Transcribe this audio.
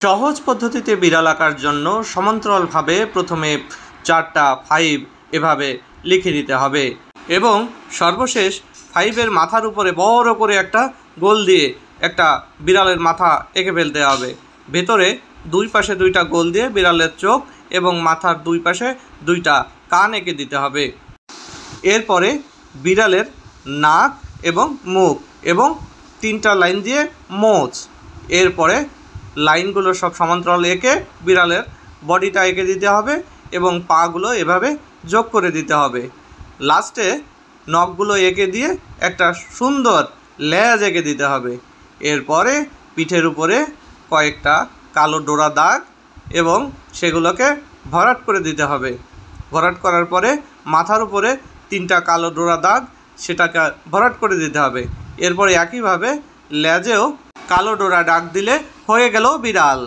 সহজ পদ্ধতিতে বিড়াল আঁকার জন্য সমান্তরালভাবে প্রথমে 4টা 5 এভাবে লিখে দিতে হবে এবং সর্বশেষ 5-এর মাথার উপরে বড় করে একটা গোল দিয়ে একটা বিড়ালের মাথা এঁকে ফেলতে হবে। ভেতরে দুই পাশে 2টা গোল দিয়ে বিড়ালের চোখ এবং মাথার দুই পাশে 2টা কান এঁকে দিতে হবে। এরপরে বিড়ালের নাক এবং মুখ এবং 3টা লাইন দিয়ে মোচ। এরপরে লাইনগুলো সব সমান্তরাল এঁকে বিড়ালের বডিটা এঁকে দিতে হবে এবং পাগুলো এভাবে যোগ করে দিতে হবে। লাস্টে নখগুলো এঁকে দিয়ে একটা সুন্দর লেজ এঁকে দিতে হবে। এরপরে পিঠের উপরে কয়েকটা কালো ডোরা দাগ এবং সেগুলোকে ভরাট করে দিতে হবে। ভরাট করার পরে মাথার উপরে 3টা কালো ডোরা দাগ সেটাকে ভরাট করে দিতে হবে। এরপরে একইভাবে লেজেও কালো ডোরা দাগ দিলে হয়ে গেল বিড়াল।